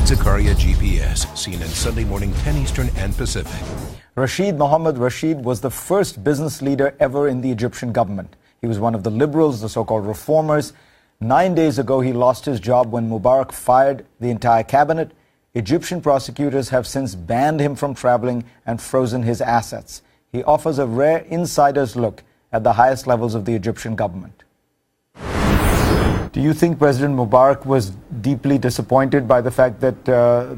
Zakaria GPS, CNN Sunday morning 10 Eastern and Pacific. Rashid was the first business leader ever in the Egyptian government. He was one of the liberals, the so-called reformers. 9 days ago, he lost his job when Mubarak fired the entire cabinet. Egyptian prosecutors have since banned him from traveling and frozen his assets. He offers a rare insider's look at the highest levels of the Egyptian government. Do you think President Mubarak was deeply disappointed by the fact that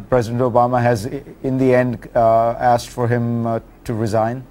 President Obama has, in the end, asked for him to resign?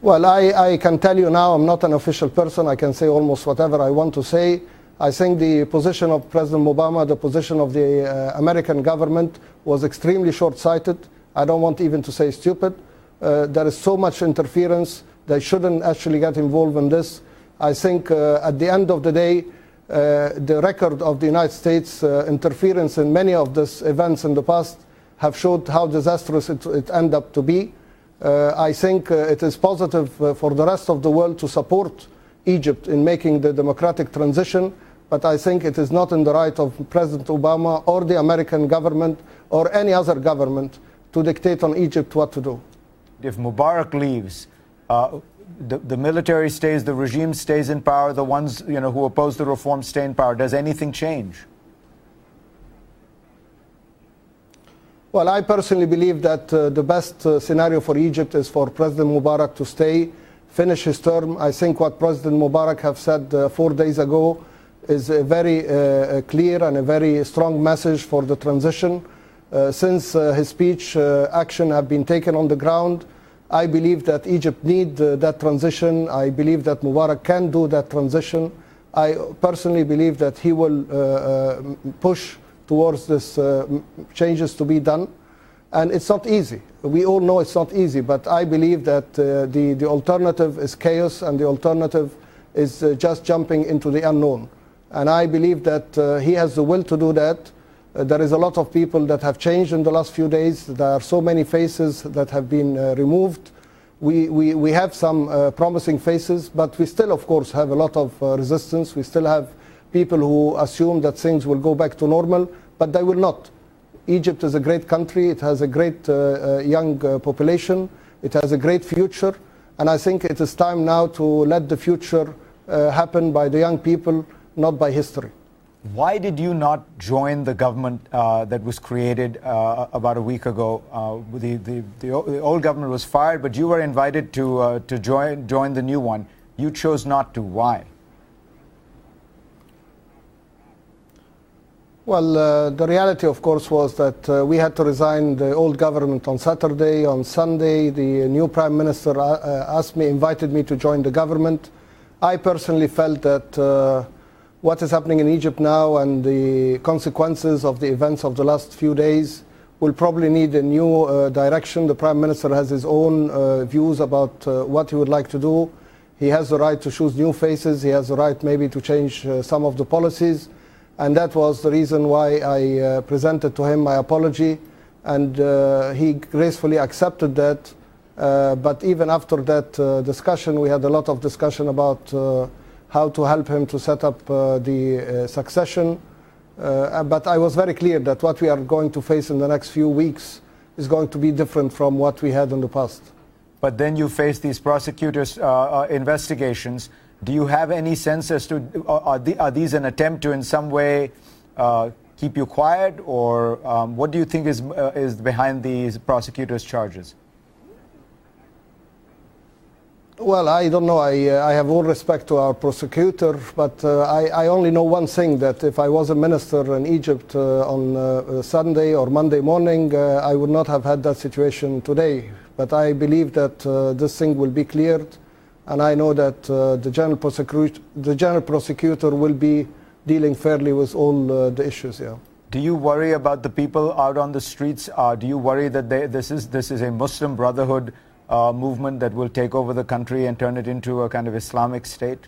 Well, I can tell you now, I'm not an official person. I can say almost whatever I want to say. I think the position of President Obama, the position of the American government was extremely short-sighted. I don't want even to say stupid. There is so much interference. They shouldn't actually get involved in this. I think at the end of the day, the record of the United States interference in many of these events in the past have showed how disastrous it ended up to be. I think it is positive for the rest of the world to support Egypt in making the democratic transition, but I think it is not in the right of President Obama or the American government or any other government to dictate on Egypt what to do. If Mubarak leaves, the military stays, the regime stays in power, the ones who oppose the reform stay in power. Does anything change? Well, I personally believe that the best scenario for Egypt is for President Mubarak to stay, finish his term. I think what President Mubarak have said 4 days ago is a very clear and a very strong message for the transition. Since his speech, action have been taken on the ground. I believe that Egypt needs that transition. I believe that Mubarak can do that transition. I personally believe that he will push towards this changes to be done. And it's not easy. We all know it's not easy, but I believe that the alternative is chaos, and the alternative is just jumping into the unknown. And I believe that he has the will to do that. There is a lot of people that have changed in the last few days. There are so many faces that have been removed. We have some promising faces, but we still, of course, have a lot of resistance. We still have people who assume that things will go back to normal, but they will not. Egypt is a great country. It has a great young population. It has a great future. And I think it is time now to let the future happen by the young people, not by history. Why did you not join the government that was created about a week ago? The old government was fired, but you were invited to join the new one. You chose not to. Why? Well, the reality, of course, was that we had to resign the old government on Saturday. On Sunday, the new prime minister invited me to join the government. I personally felt that what is happening in Egypt now and the consequences of the events of the last few days will probably need a new direction. The Prime Minister has his own views about what he would like to do. He has the right to choose new faces. He has the right maybe to change some of the policies. And that was the reason why I presented to him my apology. And he gracefully accepted that. But even after that discussion, we had a lot of discussion about how to help him to set up the succession. But I was very clear that what we are going to face in the next few weeks is going to be different from what we had in the past. But then you face these prosecutors' investigations. Do you have any sense as to, are these an attempt to in some way keep you quiet, or what do you think is behind these prosecutors' charges? Well, I don't know. I have all respect to our prosecutor, but I only know one thing, that if I was a minister in Egypt on Sunday or Monday morning, I would not have had that situation today. But I believe that this thing will be cleared, and I know that the general prosecutor will be dealing fairly with all the issues. Yeah. Do you worry about the people out on the streets? Do you worry that this is a Muslim Brotherhood movement that will take over the country and turn it into a kind of Islamic state?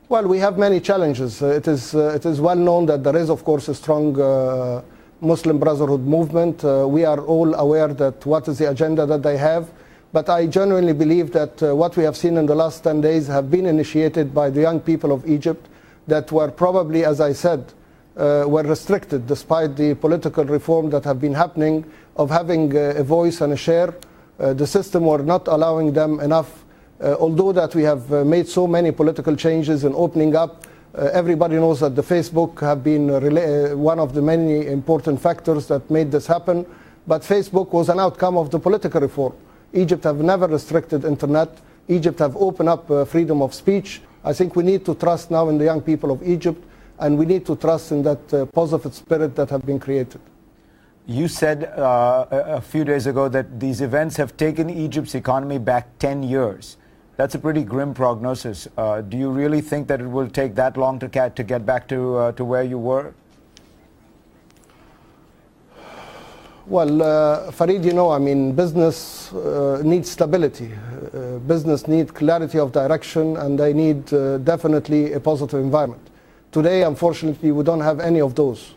Well, we have many challenges. It is well known that there is, of course, a strong Muslim Brotherhood movement. We are all aware that what is the agenda that they have. But I genuinely believe that what we have seen in the last 10 days have been initiated by the young people of Egypt that were probably, as I said, were restricted despite the political reform that have been happening of having a voice and a share. The system were not allowing them enough. Although that we have made so many political changes and opening up, everybody knows that the Facebook have been one of the many important factors that made this happen. But Facebook was an outcome of the political reform. Egypt have never restricted internet. Egypt have opened up freedom of speech. I think we need to trust now in the young people of Egypt, and we need to trust in that positive spirit that have been created. You said a few days ago that these events have taken Egypt's economy back 10 years. That's a pretty grim prognosis. Do you really think that it will take that long to get back to where you were? Well, Farid, you know, I mean, business needs stability. Business needs clarity of direction, and they need definitely a positive environment. Today, unfortunately, we don't have any of those.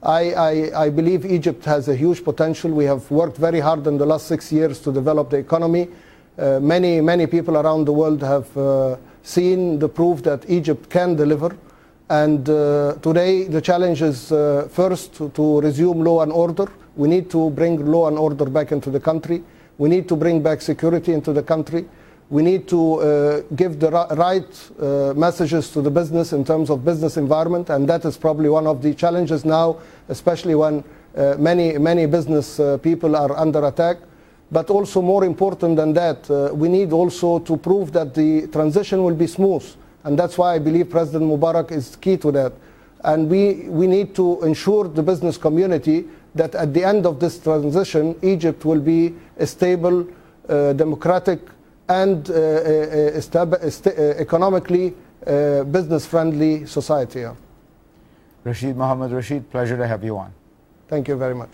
I believe Egypt has a huge potential. We have worked very hard in the last 6 years to develop the economy. Many people around the world have seen the proof that Egypt can deliver. And today, the challenge is first to resume law and order. We need to bring law and order back into the country. We need to bring back security into the country. We need to give the right messages to the business in terms of business environment, and that is probably one of the challenges now, especially when many business people are under attack. But also more important than that, we need also to prove that the transition will be smooth, and that's why I believe President Mubarak is key to that. And we need to ensure the business community that at the end of this transition, Egypt will be a stable, democratic, and economically business-friendly society. Rashid, Mohammed Rashid, pleasure to have you on. Thank you very much.